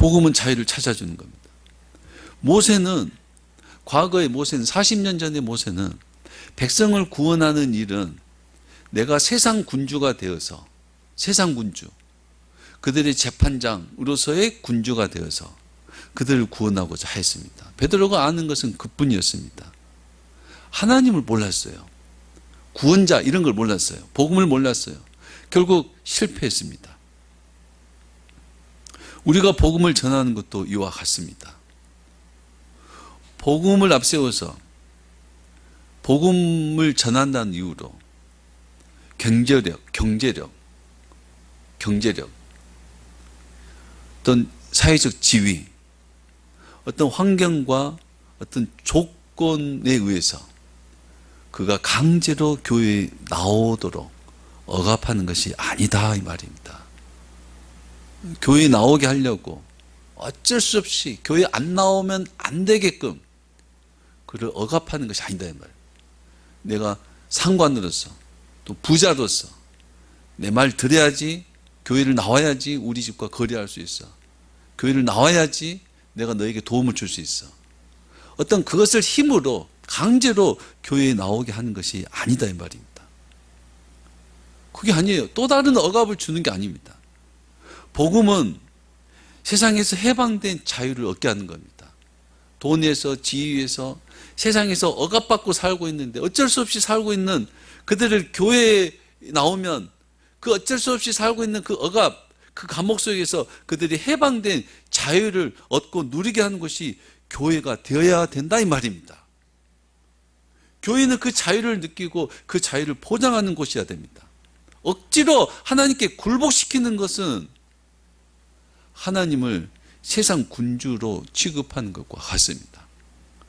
복음은 자유를 찾아주는 겁니다. 모세는, 과거의 모세는, 40년 전의 모세는 백성을 구원하는 일은 내가 세상 군주가 되어서, 세상 군주, 그들의 재판장으로서의 군주가 되어서 그들을 구원하고자 했습니다. 베드로가 아는 것은 그뿐이었습니다. 하나님을 몰랐어요. 구원자 이런 걸 몰랐어요. 복음을 몰랐어요. 결국 실패했습니다. 우리가 복음을 전하는 것도 이와 같습니다. 복음을 앞세워서 복음을 전한다는 이유로 경제력, 어떤 사회적 지위, 어떤 환경과 어떤 조건에 의해서 그가 강제로 교회에 나오도록 억압하는 것이 아니다 이 말입니다. 교회에 나오게 하려고 어쩔 수 없이 교회 안 나오면 안 되게끔 그를 억압하는 것이 아니다 이 말이에요. 내가 상관으로서 또 부자로서 내 말 들어야지, 교회를 나와야지 우리 집과 거래할 수 있어. 교회를 나와야지 내가 너에게 도움을 줄 수 있어. 어떤 그것을 힘으로 강제로 교회에 나오게 하는 것이 아니다 이 말입니다. 그게 아니에요. 또 다른 억압을 주는 게 아닙니다. 복음은 세상에서 해방된 자유를 얻게 하는 겁니다. 돈에서, 지위에서, 세상에서 억압받고 살고 있는데 어쩔 수 없이 살고 있는 그들을 교회에 나오면 그 어쩔 수 없이 살고 있는 그 억압, 그 감옥 속에서 그들이 해방된 자유를 얻고 누리게 하는 것이 교회가 되어야 된다 이 말입니다. 교회는 그 자유를 느끼고 그 자유를 보장하는 곳이어야 됩니다. 억지로 하나님께 굴복시키는 것은 하나님을 세상 군주로 취급하는 것과 같습니다.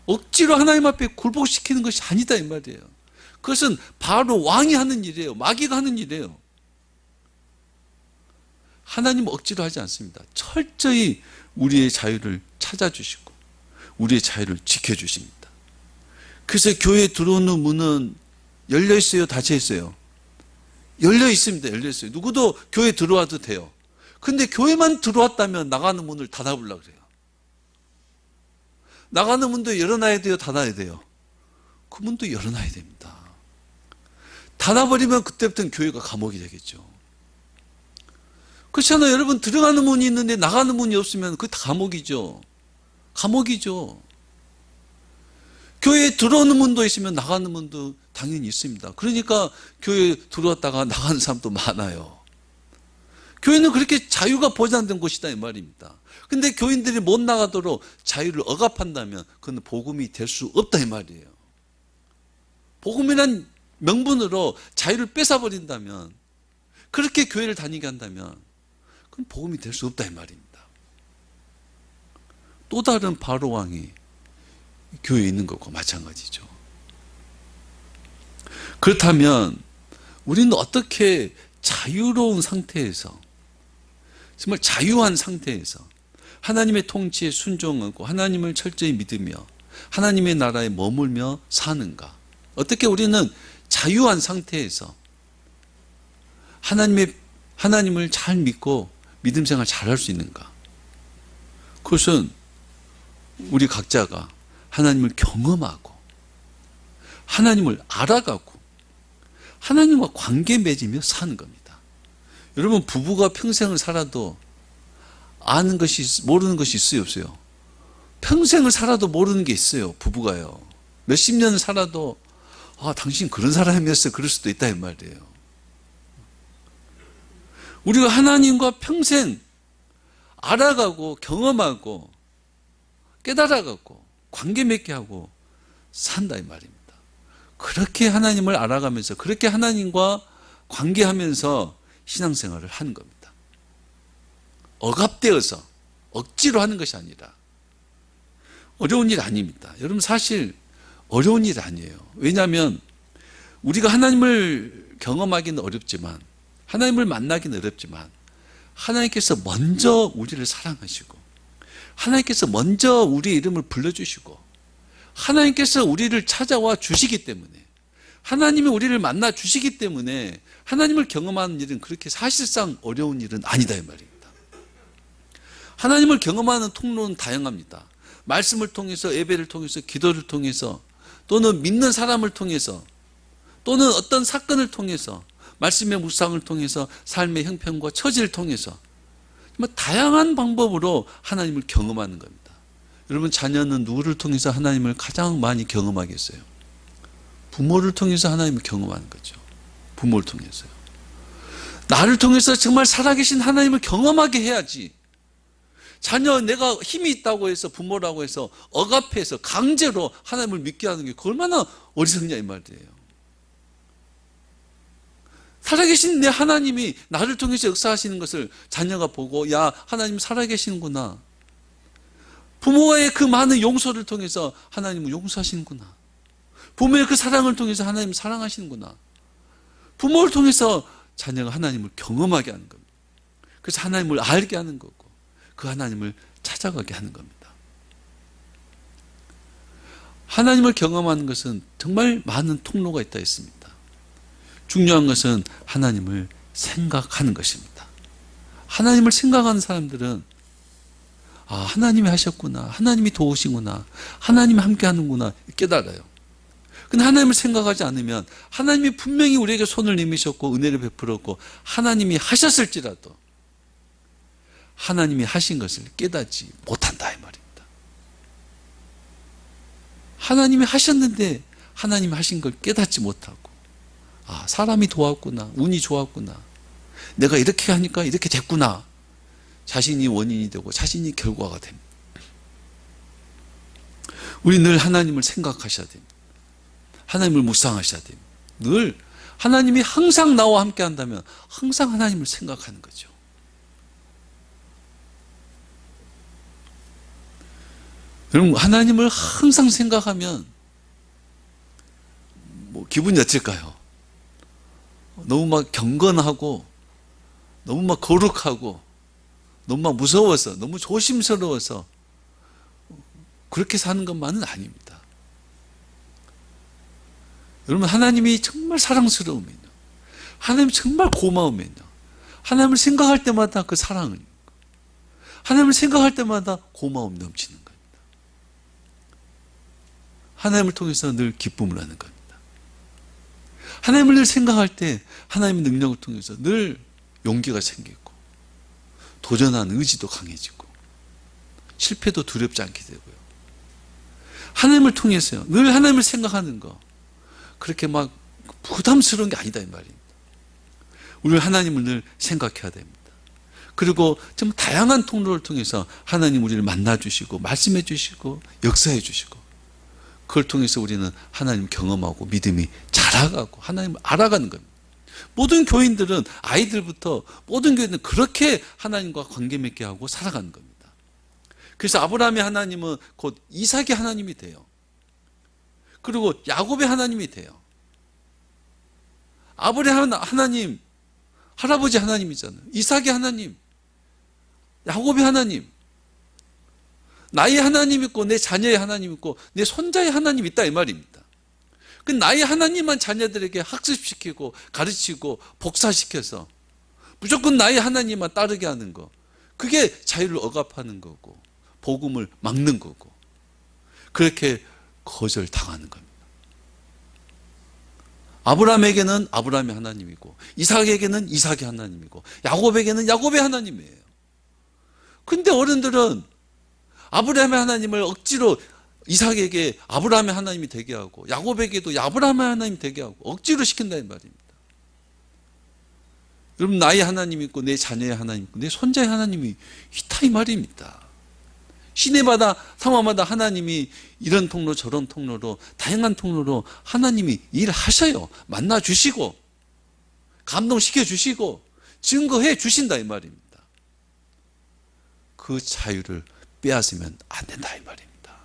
억지로 하나님 앞에 굴복시키는 것이 아니다 이 말이에요. 그것은 바로 왕이 하는 일이에요. 마귀가 하는 일이에요. 하나님은 억지로 하지 않습니다. 철저히 우리의 자유를 찾아주시고 우리의 자유를 지켜주십니다. 그래서 교회에 들어오는 문은 열려 있어요? 닫혀 있어요? 열려 있습니다. 열려 있어요. 누구도 교회에 들어와도 돼요. 근데 교회만 들어왔다면 나가는 문을 닫아보려고 그래요. 나가는 문도 열어놔야 돼요? 닫아야 돼요? 그 문도 열어놔야 됩니다. 닫아버리면 그때부터는 교회가 감옥이 되겠죠. 그렇잖아요. 여러분, 들어가는 문이 있는데 나가는 문이 없으면 그게 다 감옥이죠. 감옥이죠. 교회에 들어오는 문도 있으면 나가는 문도 당연히 있습니다. 그러니까 교회에 들어왔다가 나가는 사람도 많아요. 교회는 그렇게 자유가 보장된 곳이다 이 말입니다. 근데 교인들이 못 나가도록 자유를 억압한다면 그건 복음이 될 수 없다 이 말이에요. 복음이란 명분으로 자유를 뺏어버린다면, 그렇게 교회를 다니게 한다면 그건 복음이 될 수 없다 이 말입니다. 또 다른 바로 왕이 교회에 있는 것과 마찬가지죠. 그렇다면 우리는 어떻게 자유로운 상태에서, 정말 자유한 상태에서 하나님의 통치에 순종하고 하나님을 철저히 믿으며 하나님의 나라에 머물며 사는가? 어떻게 우리는 자유한 상태에서 하나님을 잘 믿고 믿음 생활 잘할 수 있는가? 그것은 우리 각자가 하나님을 경험하고 하나님을 알아가고 하나님과 관계 맺으며 사는 겁니다. 여러분, 부부가 평생을 살아도 아는 것이, 모르는 것이 있어요, 없어요? 평생을 살아도 모르는 게 있어요, 부부가요. 몇십 년을 살아도 당신 그런 사람이었어, 그럴 수도 있다 이 말이에요. 우리가 하나님과 평생 알아가고 경험하고 깨달아가고 관계 맺게 하고 산다 이 말입니다. 그렇게 하나님을 알아가면서 그렇게 하나님과 관계하면서 신앙생활을 하는 겁니다. 억압되어서 억지로 하는 것이 아니라. 어려운 일 아닙니다. 여러분, 사실 어려운 일 아니에요. 왜냐하면 우리가 하나님을 경험하기는 어렵지만, 하나님을 만나기는 어렵지만, 하나님께서 먼저 우리를 사랑하시고 하나님께서 먼저 우리의 이름을 불러주시고 하나님께서 우리를 찾아와 주시기 때문에, 하나님이 우리를 만나 주시기 때문에 하나님을 경험하는 일은 그렇게 사실상 어려운 일은 아니다 이 말입니다. 하나님을 경험하는 통로는 다양합니다. 말씀을 통해서, 예배를 통해서, 기도를 통해서, 또는 믿는 사람을 통해서, 또는 어떤 사건을 통해서, 말씀의 묵상을 통해서, 삶의 형편과 처지를 통해서 다양한 방법으로 하나님을 경험하는 겁니다. 여러분, 자녀는 누구를 통해서 하나님을 가장 많이 경험하겠어요? 부모를 통해서 하나님을 경험하는 거죠. 부모를 통해서요. 나를 통해서 정말 살아계신 하나님을 경험하게 해야지. 자녀, 내가 힘이 있다고 해서, 부모라고 해서 억압해서 강제로 하나님을 믿게 하는 게 얼마나 어리석냐 이 말이에요. 살아계신 내 하나님이 나를 통해서 역사하시는 것을 자녀가 보고, 야, 하나님 살아계시는구나. 부모의 그 많은 용서를 통해서 하나님은 용서하시는구나. 부모의 그 사랑을 통해서 하나님을 사랑하시는구나. 부모를 통해서 자녀가 하나님을 경험하게 하는 겁니다. 그래서 하나님을 알게 하는 거고, 그 하나님을 찾아가게 하는 겁니다. 하나님을 경험하는 것은 정말 많은 통로가 있다 했습니다. 중요한 것은 하나님을 생각하는 것입니다. 하나님을 생각하는 사람들은, 아, 하나님이 하셨구나, 하나님이 도우시구나, 하나님이 함께 하는구나 깨달아요. 근데 하나님을 생각하지 않으면, 하나님이 분명히 우리에게 손을 내미셨고 은혜를 베풀었고 하나님이 하셨을지라도 하나님이 하신 것을 깨닫지 못한다 이 말입니다. 하나님이 하셨는데 하나님이 하신 걸 깨닫지 못하고, 아, 사람이 도왔구나, 운이 좋았구나, 내가 이렇게 하니까 이렇게 됐구나, 자신이 원인이 되고 자신이 결과가 됩니다. 우리 늘 하나님을 생각하셔야 됩니다. 하나님을 묵상하셔야 됩니다. 늘 하나님이 항상 나와 함께 한다면 항상 하나님을 생각하는 거죠. 여러분, 하나님을 항상 생각하면 기분이 어떨까요? 너무 막 경건하고, 너무 막 거룩하고, 너무 막 무서워서, 너무 조심스러워서 그렇게 사는 것만은 아닙니다. 여러분, 하나님이 정말 사랑스러우면요, 하나님이 정말 고마우면요, 하나님을 생각할 때마다 그 사랑을, 하나님을 생각할 때마다 고마움 넘치는 겁니다. 하나님을 통해서 늘 기쁨을 하는 겁니다. 하나님을 늘 생각할 때 하나님의 능력을 통해서 늘 용기가 생기고, 도전하는 의지도 강해지고, 실패도 두렵지 않게 되고요. 하나님을 통해서요, 늘 하나님을 생각하는 거, 그렇게 막 부담스러운 게 아니다 이 말입니다. 우리 하나님을 늘 생각해야 됩니다. 그리고 좀 다양한 통로를 통해서 하나님 우리를 만나주시고 말씀해 주시고 역사해 주시고, 그걸 통해서 우리는 하나님 경험하고 믿음이 자라가고 하나님을 알아가는 겁니다. 모든 교인들은, 아이들부터 모든 교인들은 그렇게 하나님과 관계 맺게 하고 살아가는 겁니다. 그래서 아브라함의 하나님은 곧 이삭의 하나님이 돼요. 그리고 야곱의 하나님이 돼요. 아브라함 하나님, 할아버지 하나님이잖아요. 이삭의 하나님, 야곱의 하나님, 나의 하나님 있고 내 자녀의 하나님 있고 내 손자의 하나님 있다 이 말입니다. 그 나의 하나님만 자녀들에게 학습시키고 가르치고 복사시켜서 무조건 나의 하나님만 따르게 하는 거, 그게 자유를 억압하는 거고 복음을 막는 거고, 그렇게 거절당하는 겁니다. 아브라함에게는 아브라함의 하나님이고, 이삭에게는 이삭의 하나님이고, 야곱에게는 야곱의 하나님이에요. 근데 어른들은 아브라함의 하나님을 억지로 이삭에게 아브라함의 하나님이 되게 하고, 야곱에게도 아브라함의 하나님이 되게 하고 억지로 시킨다는 말입니다. 여러분, 나의 하나님이 있고 내 자녀의 하나님 있고 내 손자의 하나님이 있다 이 말입니다. 시내마다 상황마다 하나님이 이런 통로 저런 통로로 다양한 통로로 하나님이 일하셔요. 만나주시고 감동시켜 주시고 증거해 주신다 이 말입니다. 그 자유를 빼앗으면 안 된다 이 말입니다.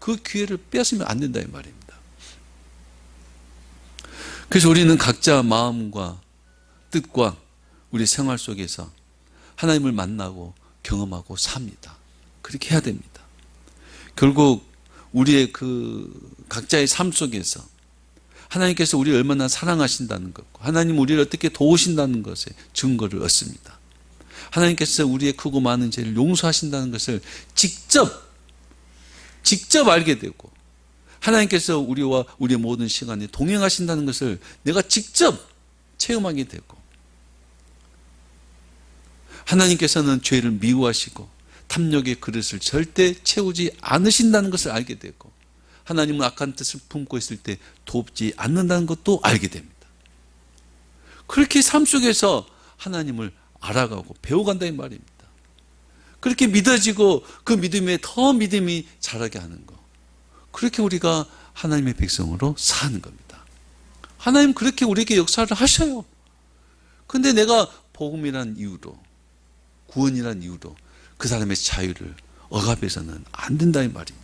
그 기회를 빼앗으면 안 된다 이 말입니다. 그래서 우리는 각자 마음과 뜻과 우리 생활 속에서 하나님을 만나고 경험하고 삽니다. 그렇게 해야 됩니다. 결국 우리의 그 각자의 삶 속에서 하나님께서 우리를 얼마나 사랑하신다는 것, 하나님 우리를 어떻게 도우신다는 것에 증거를 얻습니다. 하나님께서 우리의 크고 많은 죄를 용서하신다는 것을 직접 알게 되고, 하나님께서 우리와 우리의 모든 시간에 동행하신다는 것을 내가 직접 체험하게 되고, 하나님께서는 죄를 미워하시고 탐욕의 그릇을 절대 채우지 않으신다는 것을 알게 되고, 하나님은 악한 뜻을 품고 있을 때 돕지 않는다는 것도 알게 됩니다. 그렇게 삶 속에서 하나님을 알아가고 배워간다 이 말입니다. 그렇게 믿어지고 그 믿음에 더 믿음이 자라게 하는 것, 그렇게 우리가 하나님의 백성으로 사는 겁니다. 하나님 그렇게 우리에게 역사를 하셔요. 근데 내가 복음이란 이유로, 구원이란 이유로 그 사람의 자유를 억압해서는 안 된다 이 말입니다.